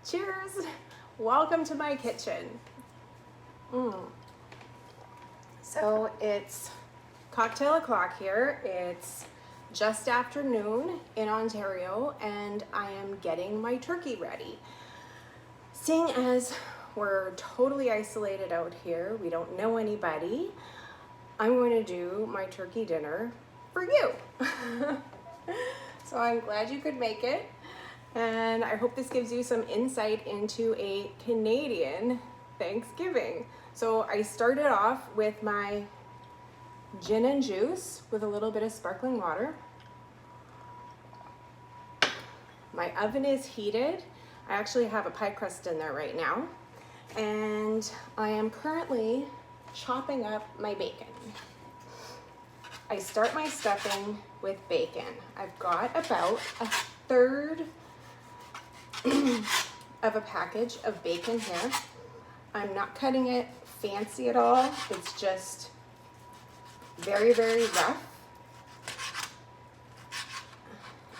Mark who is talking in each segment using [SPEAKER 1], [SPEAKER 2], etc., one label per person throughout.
[SPEAKER 1] Cheers! Welcome to my kitchen. So it's cocktail o'clock here. It's just after noon in Ontario and I am getting my turkey ready. Seeing as we're totally isolated out here, we don't know anybody, I'm going to do my turkey dinner for you. So I'm glad you could make it. And I hope this gives you some insight into a Canadian Thanksgiving. So I started off with my gin and juice with a little bit of sparkling water. My oven is heated. I actually have a pie crust in there right now. And I am currently chopping up my bacon. I start my stuffing with bacon. I've got about a third of a package of bacon here. I'm not cutting it fancy at all. It's just very, very rough.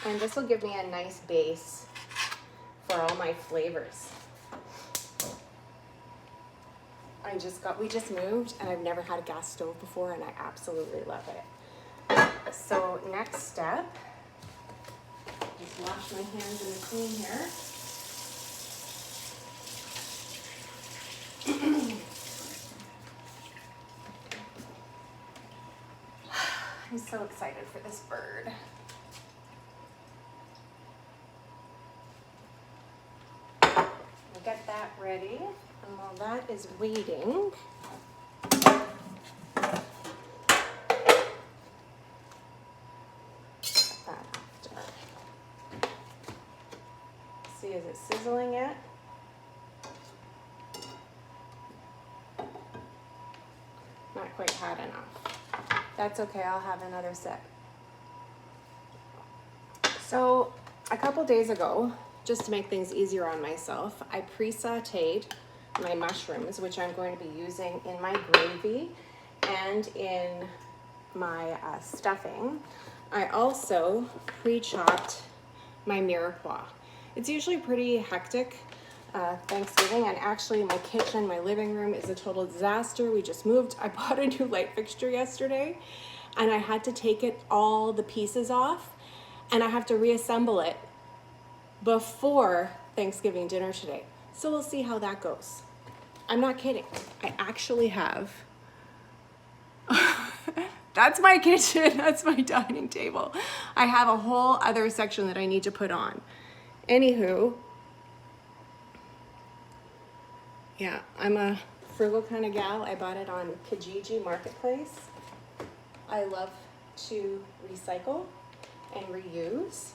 [SPEAKER 1] And this will give me a nice base for all my flavors. We just moved and I've never had a gas stove before and I absolutely love it. So next step, just wash my hands in the clean here. I'm so excited for this bird. We'll get that ready, and while that is waiting, that after. See, is it sizzling yet? Not quite hot enough. That's okay, I'll have another sip. So a couple days ago, just to make things easier on myself, I pre-sauteed my mushrooms, which I'm going to be using in my gravy and in my stuffing. I also pre-chopped my mirepoix. It's usually pretty hectic Thanksgiving, and actually my kitchen, my living room is a total disaster. We just moved. I bought a new light fixture yesterday and I had to take all the pieces off and I have to reassemble it before Thanksgiving dinner today. So we'll see how that goes. I'm not kidding. I actually have, that's my kitchen, that's my dining table. I have a whole other section that I need to put on. Anywho, yeah, I'm a frugal kind of gal. I bought it on Kijiji Marketplace. I love to recycle and reuse.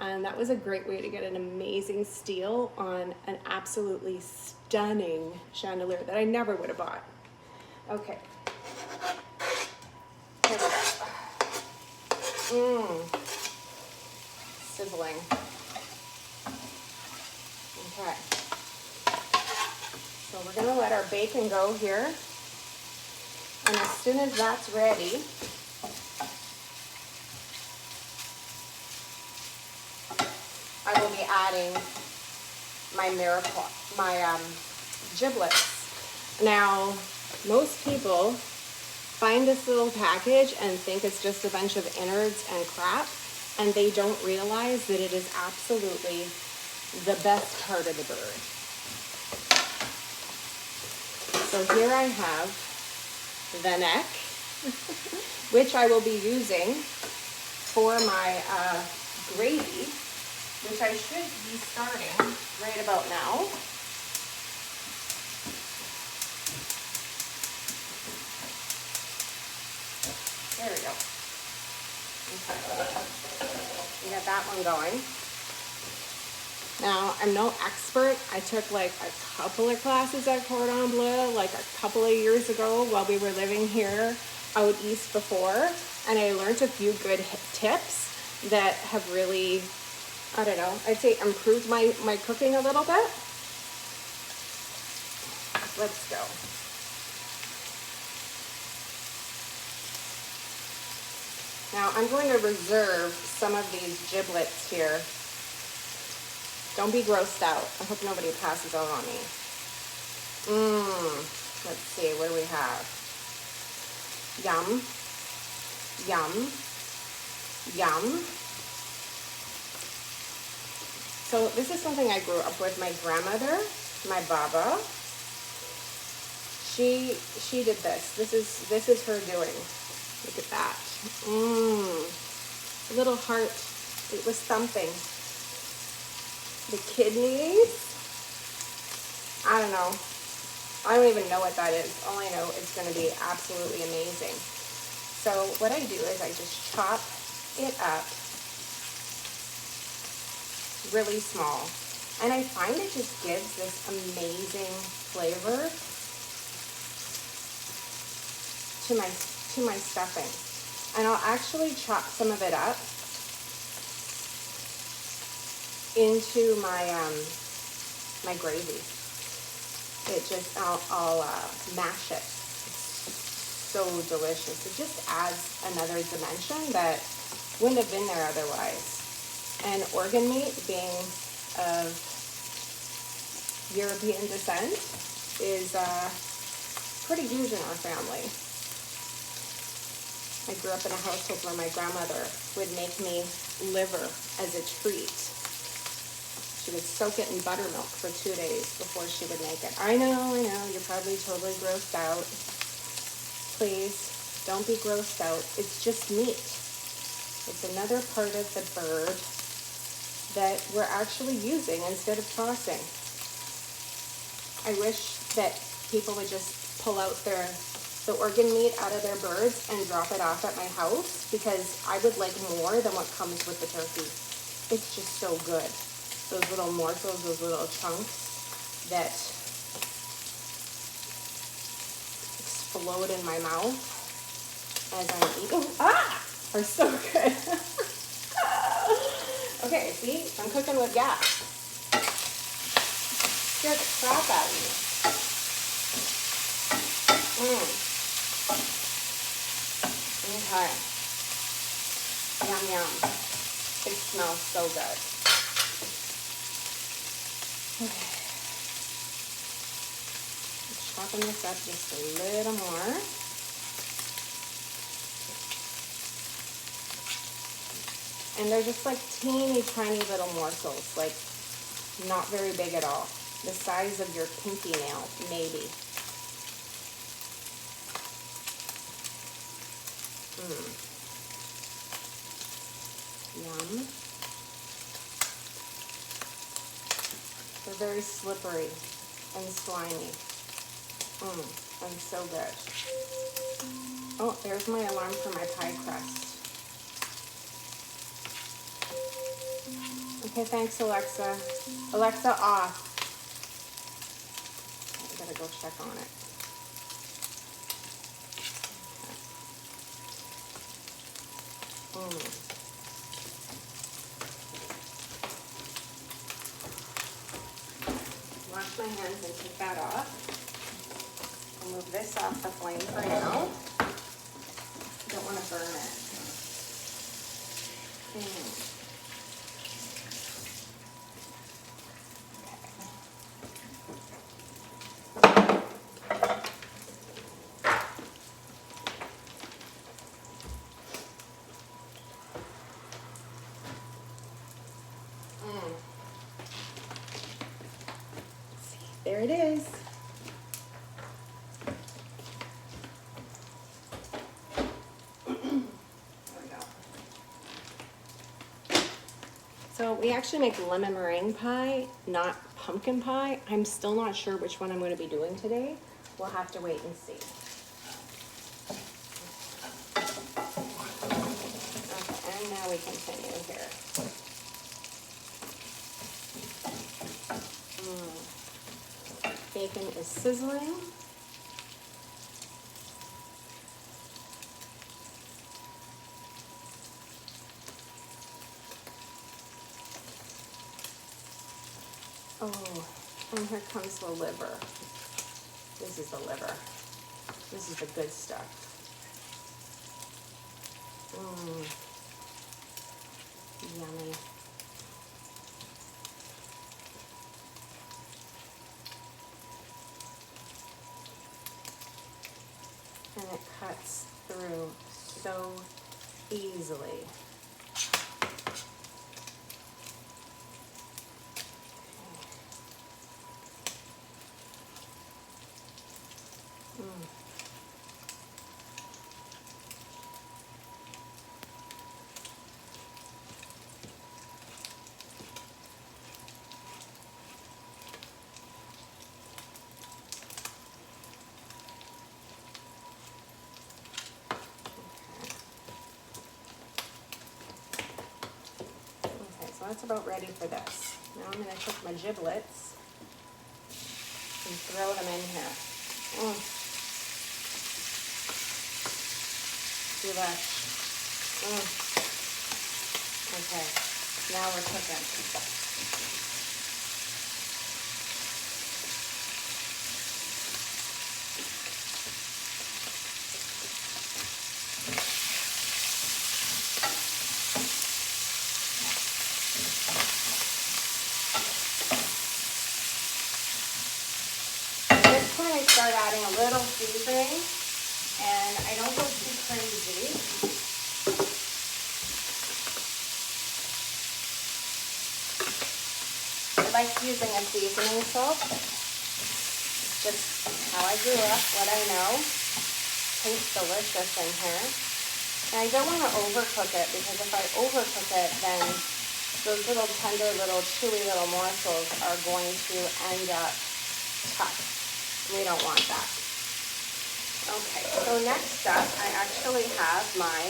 [SPEAKER 1] And that was a great way to get an amazing steal on an absolutely stunning chandelier that I never would have bought. Okay. Here we go. Sizzling. Okay. So we're gonna let our bacon go here. And as soon as that's ready, I will be adding my mirepoix, my giblets. Now, most people find this little package and think it's just a bunch of innards and crap, and they don't realize that it is absolutely the best part of the bird. So here I have the neck, which I will be using for my gravy, which I should be starting right about now. There we go. Okay. We got that one going. Now, I'm no expert. I took like a couple of classes at Cordon Bleu like a couple of years ago while we were living here out east before. And I learned a few good tips that have really, I don't know, I'd say improved my cooking a little bit. Let's go. Now I'm going to reserve some of these giblets here Don't be grossed out. I hope nobody passes out on me. Let's see, what do we have? Yum, yum, yum. So this is something I grew up with. My grandmother, my baba, she did this. This is her doing. Look at that. A little heart. It was thumping. The kidneys. I don't know. I don't even know what that is. All I know it's going to be absolutely amazing. So what I do is I just chop it up really small. And I find it just gives this amazing flavor to my stuffing. And I'll actually chop some of it up into my my gravy. It just, I'll mash it. It's so delicious. It just adds another dimension that wouldn't have been there otherwise. And organ meat, being of European descent, is pretty huge in our family. I grew up in a household where my grandmother would make me liver as a treat. She would soak it in buttermilk for 2 days before she would make it. I know, you're probably totally grossed out. Please, don't be grossed out. It's just meat. It's another part of the bird that we're actually using instead of tossing. I wish that people would just pull out the organ meat out of their birds and drop it off at my house, because I would like more than what comes with the turkey. It's just so good. Those little morsels, those little chunks that explode in my mouth as I'm eating, are so good. Okay, see, I'm cooking with gas. Scared the crap out of me. Okay. Yum, yum. It smells so good. Okay. Chopping this up just a little more. And they're just like teeny tiny little morsels, like not very big at all. The size of your pinky nail, maybe. Yum. They're very slippery and slimy. And so good. Oh, there's my alarm for my pie crust. Okay, thanks, Alexa. Alexa, off. I gotta go check on it. Wash my hands and take that off. I'll move this off the flame for now. Don't want to burn it. There it is. There we go. So we actually make lemon meringue pie, not pumpkin pie. I'm still not sure which one I'm going to be doing today. We'll have to wait and see. Okay, and now we continue here. Bacon is sizzling. Oh, and here comes the liver. This is the liver. This is the good stuff. Yummy. through so easily. So that's about ready for this. Now I'm going to take my giblets and throw them in here. Delish. Okay, now we're cooking. I start adding a little seasoning, and I don't go too crazy. I like using a seasoning salt. It's just how I grew up, what I know. Tastes delicious in here. And I don't want to overcook it, because if I overcook it, then those little tender, little chewy little morsels are going to end up tough. We don't want that. Okay, so next up, I actually have my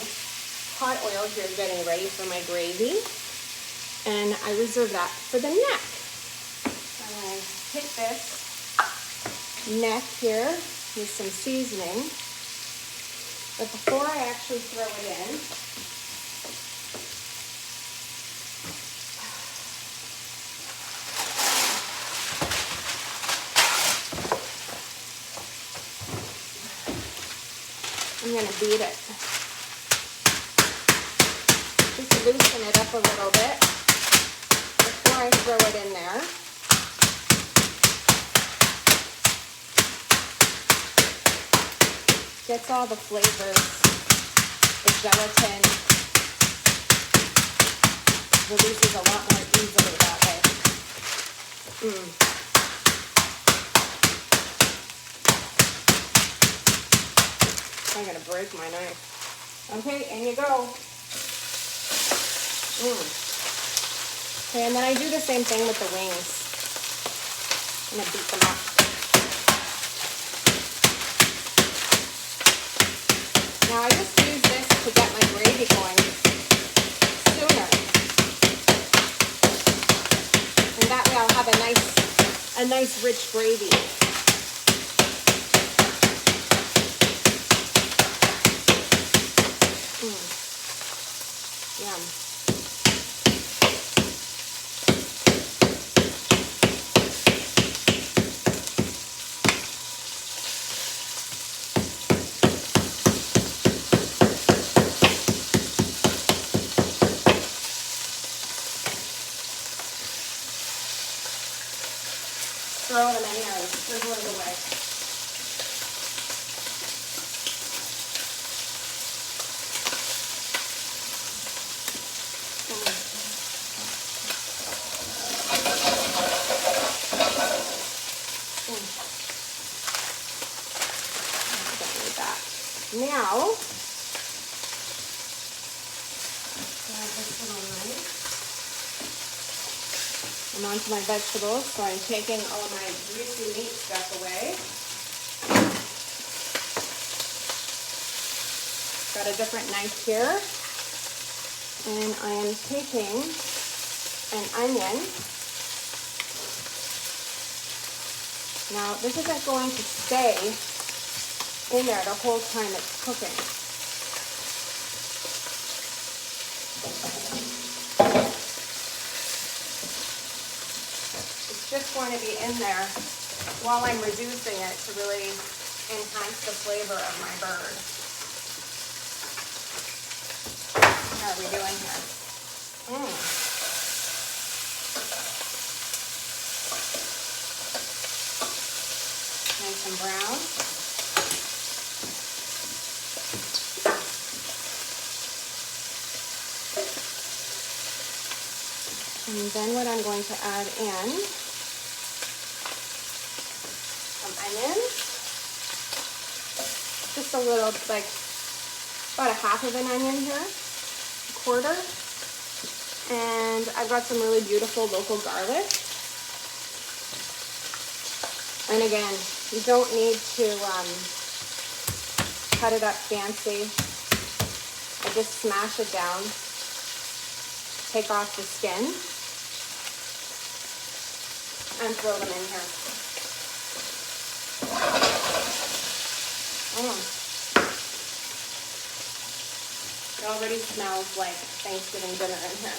[SPEAKER 1] hot oil here getting ready for my gravy, and I reserve that for the neck. I'm going to hit this neck here with some seasoning, but before I actually throw it in, I'm going to beat it. Just loosen it up a little bit before I throw it in there. Gets all the flavors, the gelatin releases a lot more easily that way. I'm going to break my knife. Okay, in you go. Okay, and then I do the same thing with the wings. I'm going to beat them up. Now I just use this to get my gravy going sooner. And that way I'll have a nice rich gravy. Yum. Throw them in there, sizzling away. Now, grab this little knife. I'm onto my vegetables, so I'm taking all my greasy meat stuff away. Got a different knife here, and I am taking an onion. Now, this isn't going to stay in there the whole time it's cooking. It's just going to be in there while I'm reducing it to really enhance the flavor of my bird. How are we doing here? Nice and brown. And then what I'm going to add in some onions, just a little, like about a half of an onion here, a quarter. And I've got some really beautiful local garlic. And again, you don't need to cut it up fancy. I just smash it down, take off the skin, and throw them in here. It already smells like Thanksgiving dinner in here.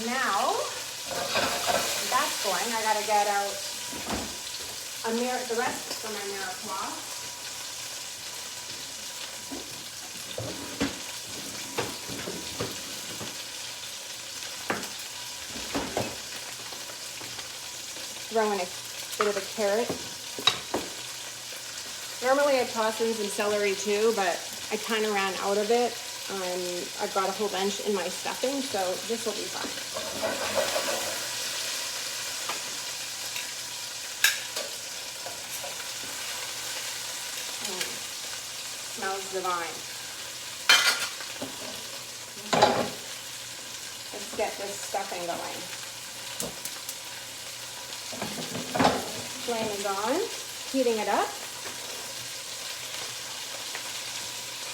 [SPEAKER 1] Now, that's going, I gotta get out the rest from my mirepoix. Throw in a bit of a carrot. Normally I toss in some celery too, but I kind of ran out of it. I've got a whole bunch in my stuffing, so this will be fine. Smells divine. Let's get this stuffing going. Flame is on, heating it up.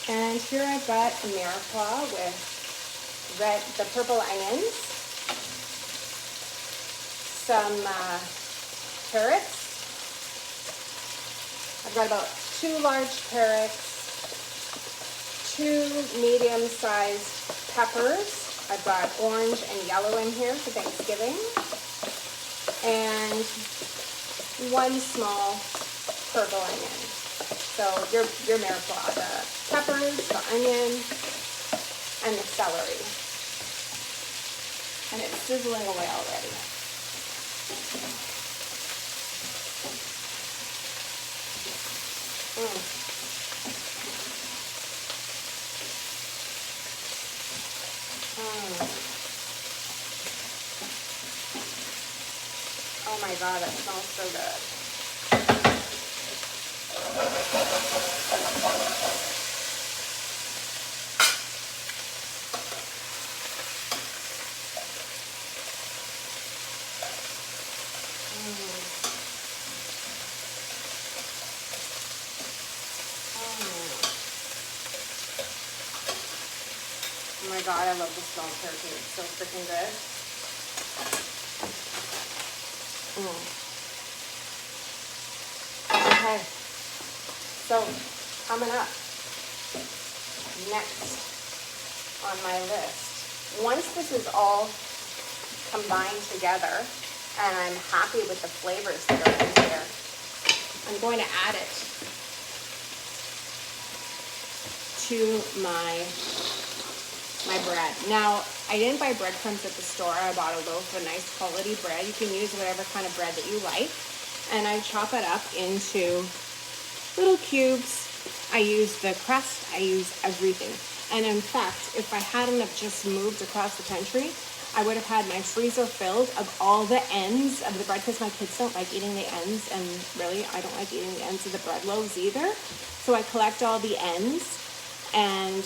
[SPEAKER 1] And here I've got a mirepoix with the purple onions, some carrots. I've got about 2 large carrots, 2 medium-sized peppers. I've got orange and yellow in here for Thanksgiving, and 1 small purple onion. So your mirepoix, the peppers, the onion, and the celery. And it's sizzling away already. Oh my God, that smells so good. Oh my God, I love the smell of turkey. It's so freaking good. Okay, so coming up next on my list, once this is all combined together and I'm happy with the flavors that are in here, I'm going to add it to my bread. Now, I didn't buy breadcrumbs at the store. I bought a loaf of nice quality bread. You can use whatever kind of bread that you like. And I chop it up into little cubes. I use the crust. I use everything. And in fact, if I hadn't have just moved across the country, I would have had my freezer filled of all the ends of the bread, because my kids don't like eating the ends, and really, I don't like eating the ends of the bread loaves either. So I collect all the ends, and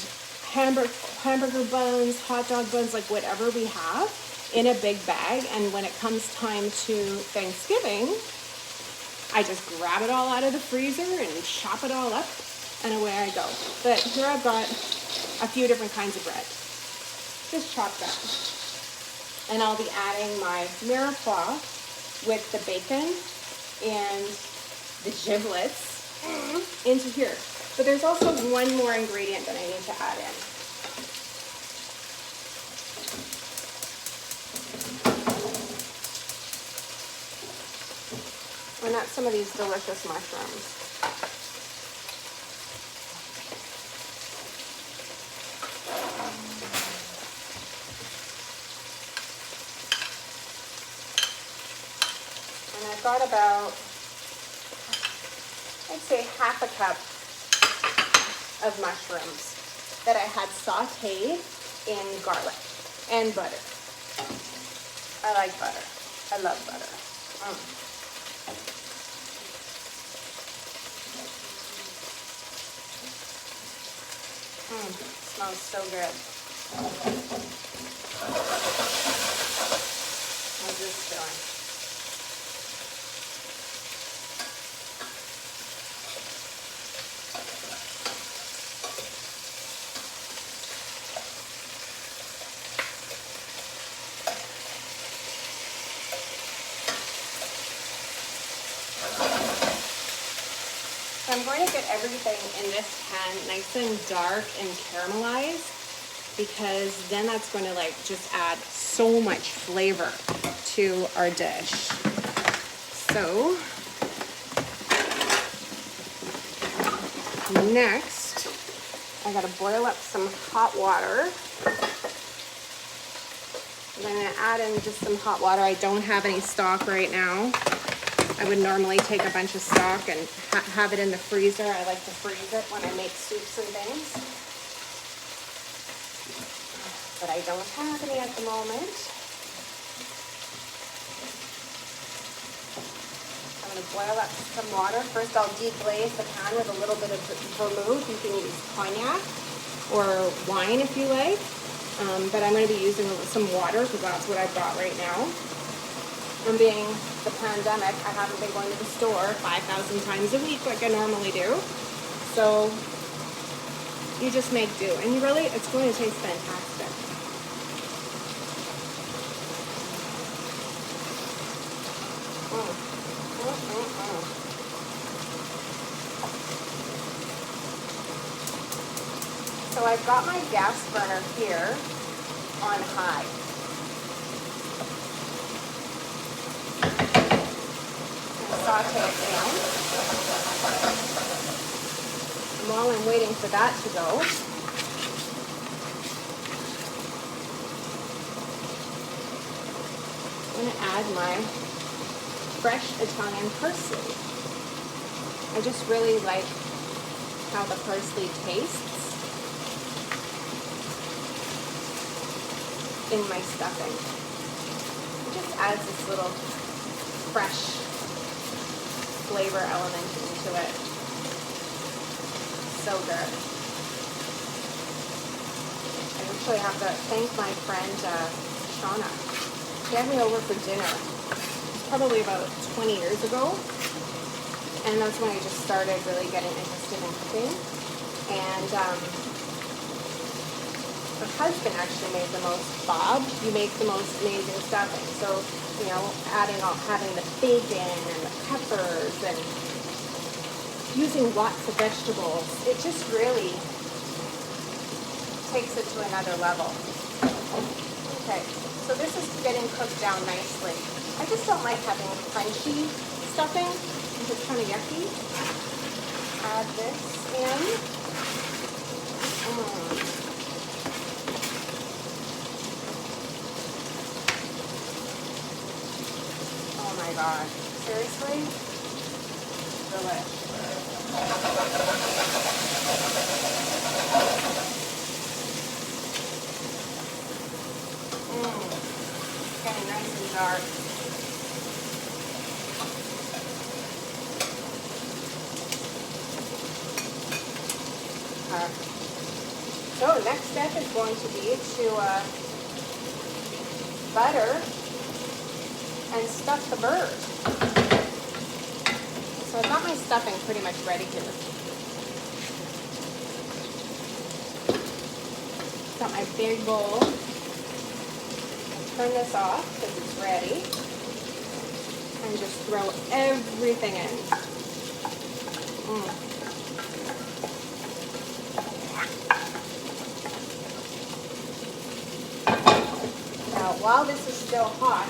[SPEAKER 1] hamburger buns, hot dog buns, like whatever we have in a big bag. And when it comes time to Thanksgiving, I just grab it all out of the freezer and chop it all up, and away I go. But here I've got a few different kinds of bread, just chopped up. And I'll be adding my mirepoix with the bacon and the giblets into here. But there's also one more ingredient that I need to add in. And that's some of these delicious mushrooms. And I've got about, I'd say half a cup of mushrooms that I had sauteed in garlic and butter. I like butter. I love butter. Smells so good. How's this doing? So I'm going to get everything in this pan nice and dark and caramelized, because then that's going to like just add so much flavor to our dish. So next, I gotta boil up some hot water. I'm gonna add in just some hot water. I don't have any stock right now. I would normally take a bunch of stock and have it in the freezer. I like to freeze it when I make soups and things. But I don't have any at the moment. I'm going to boil up some water. First I'll deglaze the pan with a little bit of vermouth. You can use cognac or wine if you like. But I'm going to be using some water because that's what I've got right now. And being the pandemic, I haven't been going to the store 5,000 times a week like I normally do. So you just make do. And you really, it's going to taste fantastic. So I've got my gas burner here on high. Saute it down. And while I'm waiting for that to go, I'm going to add my fresh Italian parsley. I just really like how the parsley tastes in my stuffing. It just adds this little fresh flavor element into it. So good. I actually have to thank my friend Shauna. She had me over for dinner probably about 20 years ago, and that's when I just started really getting interested in cooking. And her husband actually made the most. Bob, you make the most amazing stuffing. So, you know, having the bacon and the peppers and using lots of vegetables, it just really takes it to another level. Okay, so this is getting cooked down nicely. I just don't like having crunchy stuffing. It's just kind of yucky. Add this in. Oh my God, seriously? Delish. Getting nice and dark. So next step is going to be to butter and stuff the bird. So I've got my stuffing pretty much ready here. Got my big bowl. I'll turn this off because it's ready. And just throw everything in. Now, while this is still hot,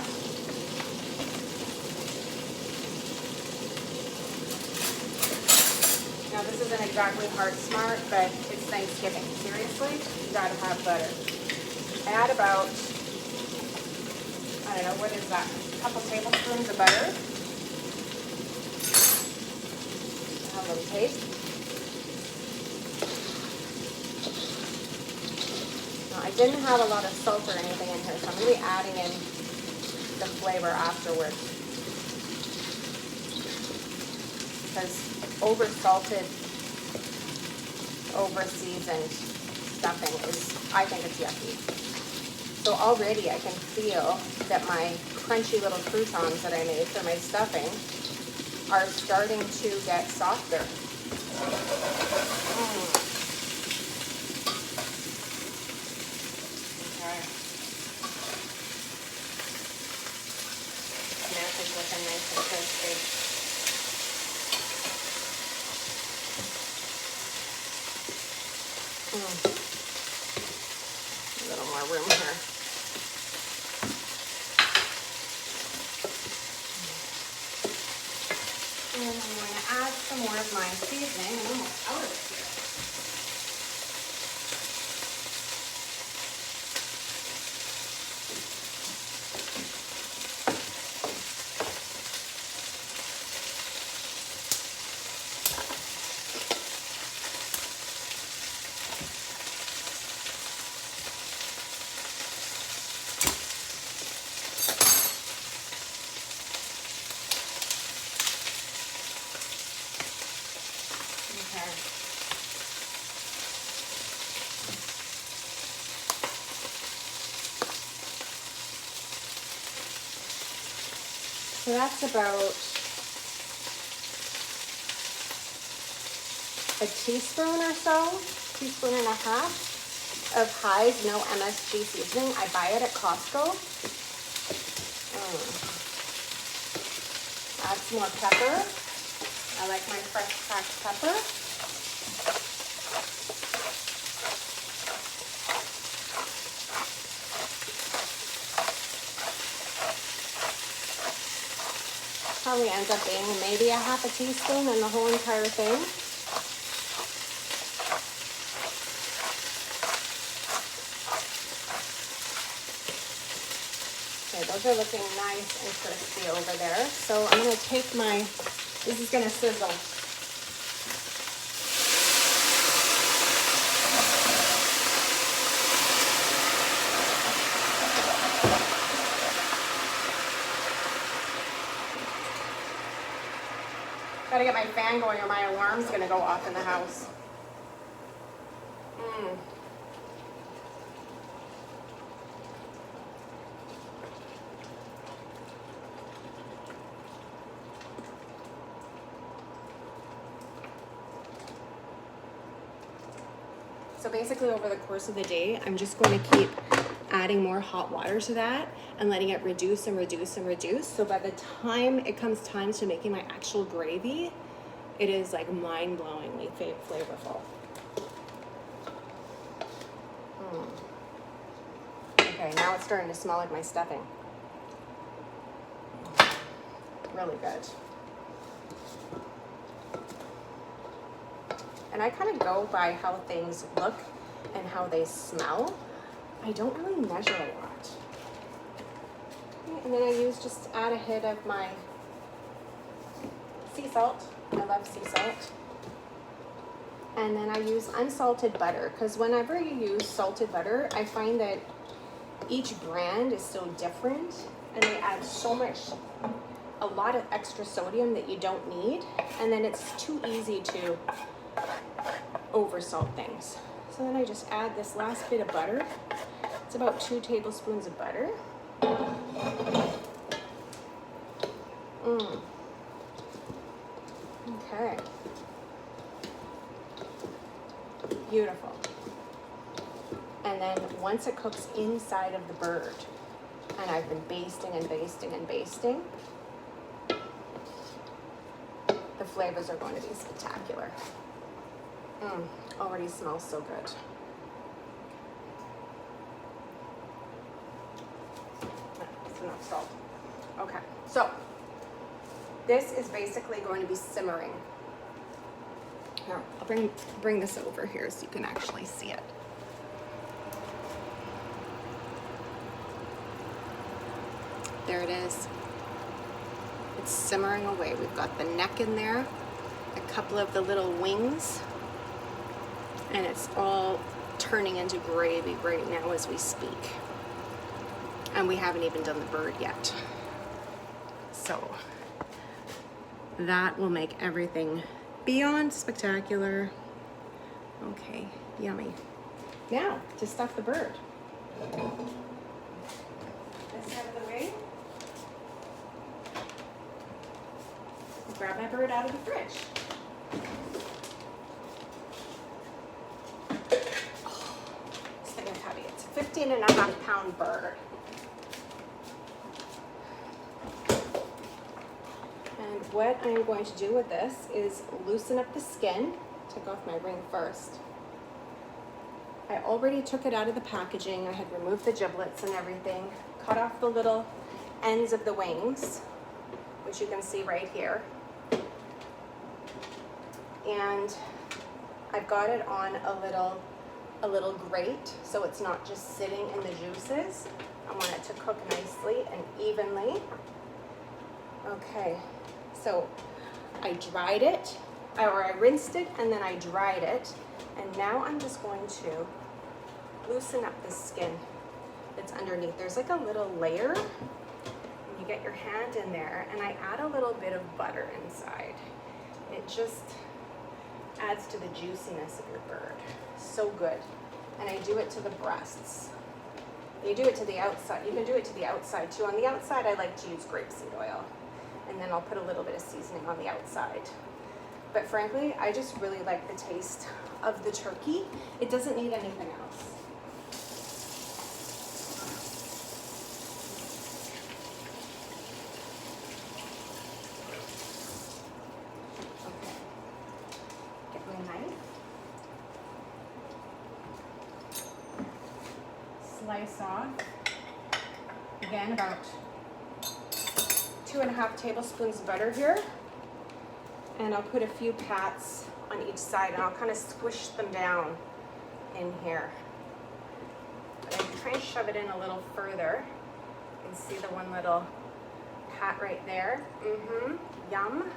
[SPEAKER 1] now this isn't exactly Heart Smart, but it's Thanksgiving. Seriously, you gotta have butter. I add about, I don't know, what is that? A couple tablespoons of butter. Have a little taste. Now, I didn't have a lot of salt or anything in here, so I'm going to be adding in the flavor afterward. Because over-salted, over-seasoned stuffing is, I think it's yucky. So already I can feel that my crunchy little croutons that I made for my stuffing are starting to get softer. Okay. Now it's looking nice and crispy. A little more room here. And I'm going to add some more of my seasoning. I'm almost out of it here. So that's about a teaspoon or so, teaspoon and a half of High's no MSG seasoning. I buy it at Costco. Add some more pepper. I like my fresh cracked pepper. Probably ends up being maybe a half a teaspoon in the whole entire thing. Okay, those are looking nice and crispy over there. So I'm going to take my, this is going to sizzle. Gotta get my fan going or my alarm's gonna go off in the house. So basically over the course of the day, I'm just going to keep adding more hot water to that and letting it reduce and reduce and reduce. So by the time it comes time to making my actual gravy, it is like mind-blowingly flavorful. Okay, now it's starting to smell like my stuffing. Really good. And I kind of go by how things look and how they smell. I don't really measure a lot. Okay, and then I just add a hit of my sea salt. I love sea salt. And then I use unsalted butter, because whenever you use salted butter, I find that each brand is so different and they add so much, a lot of extra sodium that you don't need. And then it's too easy to over salt things. So then I just add this last bit of butter. It's about 2 tablespoons of butter. Okay. Beautiful. And then once it cooks inside of the bird, and I've been basting and basting and basting, the flavors are going to be spectacular. Already smells so good. That's enough salt. Okay, so this is basically going to be simmering. Here, I'll bring this over here so you can actually see it. There it is. It's simmering away. We've got the neck in there, a couple of the little wings, and it's all turning into gravy right now as we speak. And we haven't even done the bird yet. So that will make everything beyond spectacular. Okay, yummy. Now to stuff the bird. This out of the way. Grab my bird out of the fridge. Oh, this thing is heavy. It's a 15.5-pound bird. And what I'm going to do with this is loosen up the skin. Take off my ring first. I already took it out of the packaging. I had removed the giblets and everything, cut off the little ends of the wings, which you can see right here. And I've got it on a little grate, so it's not just sitting in the juices. I want it to cook nicely and evenly. Okay, so I dried it, or I rinsed it and then I dried it. And now I'm just going to loosen up the skin that's underneath. There's like a little layer. You get your hand in there, and I add a little bit of butter inside. It just adds to the juiciness of your bird. So good. And I do it to the breasts. You do it to the outside. You can do it to the outside too. On the outside, I like to use grapeseed oil. And then I'll put a little bit of seasoning on the outside. But frankly, I just really like the taste of the turkey. It doesn't need anything else. Okay. Get my knife. Slice off. Again, about 2.5 tablespoons of butter here. And I'll put a few pats on each side, and I'll kind of squish them down in here. But I try and shove it in a little further. You can see the one little pat right there. Yum.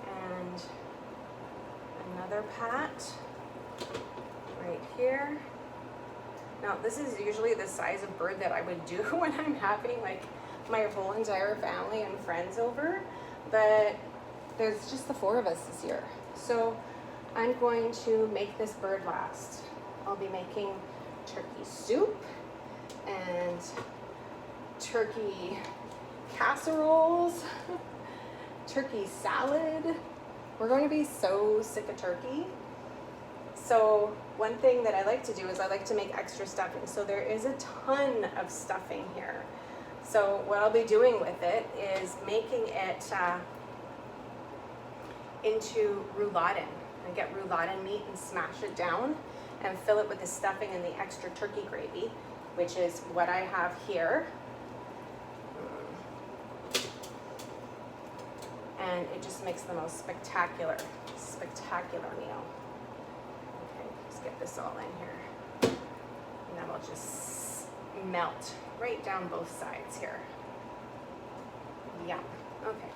[SPEAKER 1] And another pat right here. Now, this is usually the size of bird that I would do when I'm having like my whole entire family and friends over, but there's just the 4 of us this year. So I'm going to make this bird last. I'll be making turkey soup and turkey casseroles, turkey salad. We're going to be so sick of turkey. So one thing that I like to do is I like to make extra stuffing. So there is a ton of stuffing here. So what I'll be doing with it is making it into rouladen. I get rouladen meat and smash it down and fill it with the stuffing and the extra turkey gravy, which is what I have here. And it just makes the most spectacular meal. Okay, let's get this all in here. And that will just melt right down both sides here. Yum. Okay.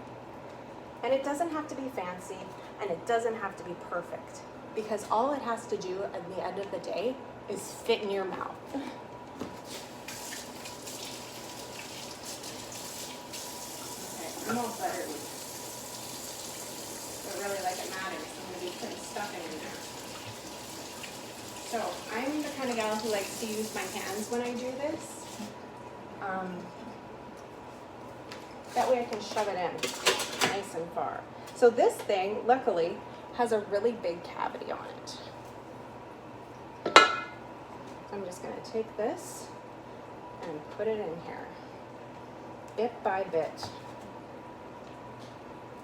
[SPEAKER 1] And it doesn't have to be fancy, and it doesn't have to be perfect, because all it has to do at the end of the day is fit in your mouth. Okay, I'm all buttered. But really, like it matters, I'm going to be putting stuffing in there. So I'm the kind of gal who likes to use my hands when I do this. That way I can shove it in nice and far. So this thing, luckily, has a really big cavity on it. I'm just going to take this and put it in here, bit by bit.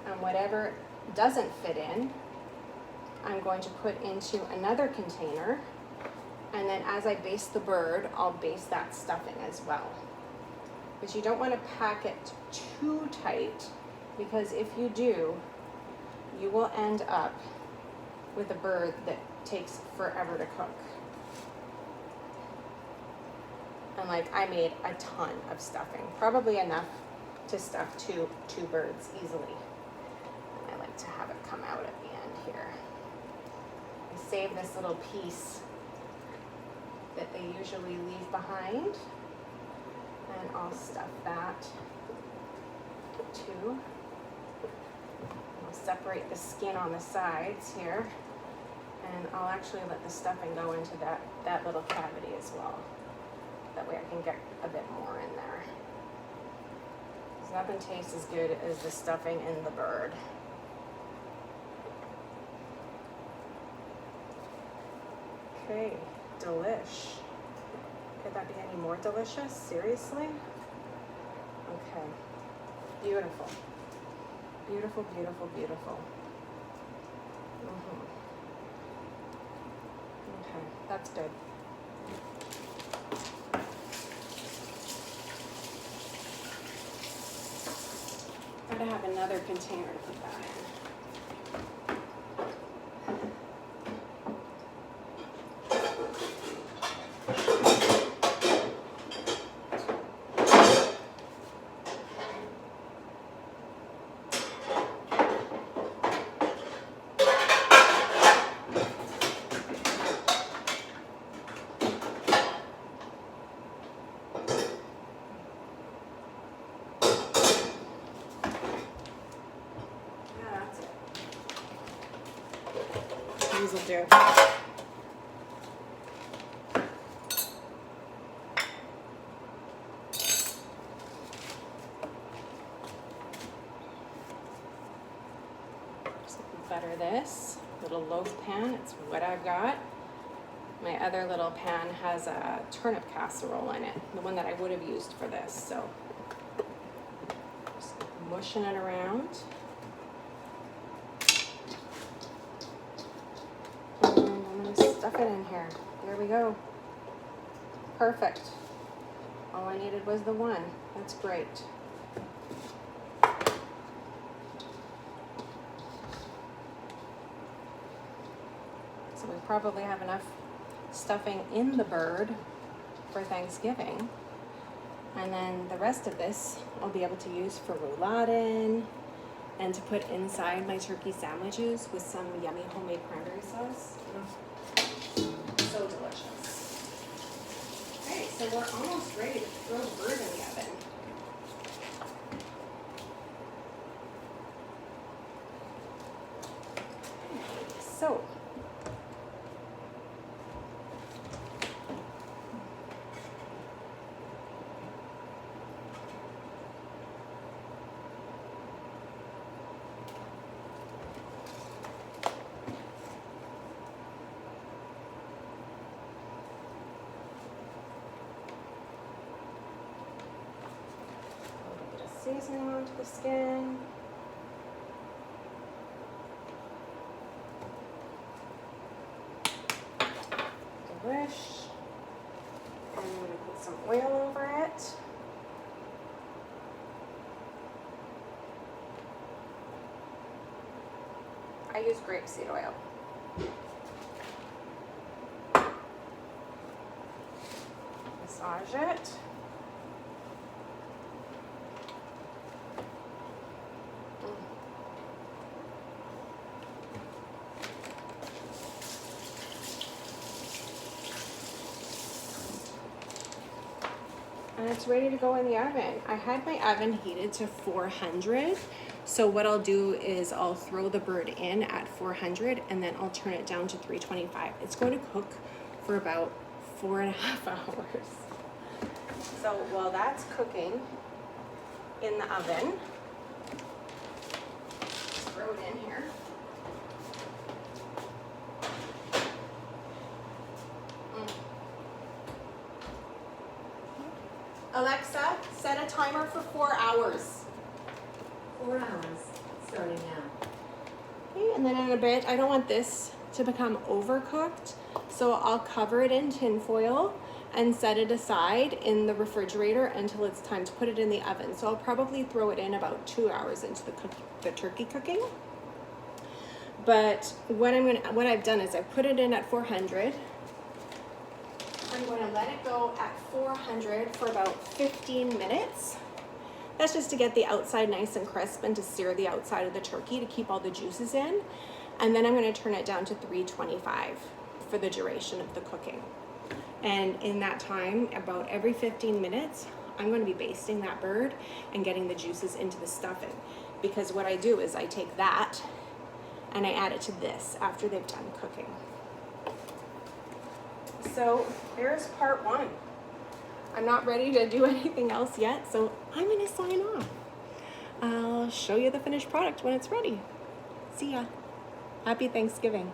[SPEAKER 1] And whatever doesn't fit in, I'm going to put into another container. And then as I baste the bird, I'll baste that stuffing as well. But you don't want to pack it too tight, because if you do, you will end up with a bird that takes forever to cook. And like, I made a ton of stuffing, probably enough to stuff two birds easily. And I like to have it come out at the end here. I save this little piece that they usually leave behind. I'll stuff that too. I'll separate the skin on the sides here, and I'll actually let the stuffing go into that little cavity as well. That way I can get a bit more in there. Because nothing tastes as good as the stuffing in the bird. Okay, delish. Could that be any more delicious? Seriously? Okay. Beautiful. Beautiful, beautiful, beautiful. Okay, that's good. Gotta have another container to put that in. These will do. Just butter this little loaf pan. It's what I've got. My other little pan has a turnip casserole in it, the one that I would have used for this. So just mushing it around. Stuff it in here. There we go. Perfect. All I needed was the one. That's great. So we probably have enough stuffing in the bird for Thanksgiving. And then the rest of this I'll be able to use for rouladen and to put inside my turkey sandwiches with some yummy homemade cranberry sauce. So delicious. Okay, so we're almost ready to throw the bird in the oven. So, seasoning onto the skin. Delish. And I'm going to put some oil over it. I use grapeseed oil. Massage it. And it's ready to go in the oven. I had my oven heated to 400. So what I'll do is I'll throw the bird in at 400 and then I'll turn it down to 325. It's going to cook for about 4.5 hours. So while that's cooking in the oven, just throw it in here. Alexa, set a timer for 4 hours.
[SPEAKER 2] 4 hours, starting now.
[SPEAKER 1] Okay, and then in a bit, I don't want this to become overcooked, so I'll cover it in tin foil and set it aside in the refrigerator until it's time to put it in the oven. So I'll probably throw it in about 2 hours into the turkey cooking. But what I've done is I put it in at 400. I'm going to let it go at 400 for about 15 minutes. That's just to get the outside nice and crisp and to sear the outside of the turkey to keep all the juices in. And then I'm going to turn it down to 325 for the duration of the cooking. And in that time, about every 15 minutes, I'm going to be basting that bird and getting the juices into the stuffing. Because what I do is I take that and I add it to this after they've done cooking. So there's part one. I'm not ready to do anything else yet, so I'm gonna sign off. I'll show you the finished product when it's ready. See ya. Happy Thanksgiving.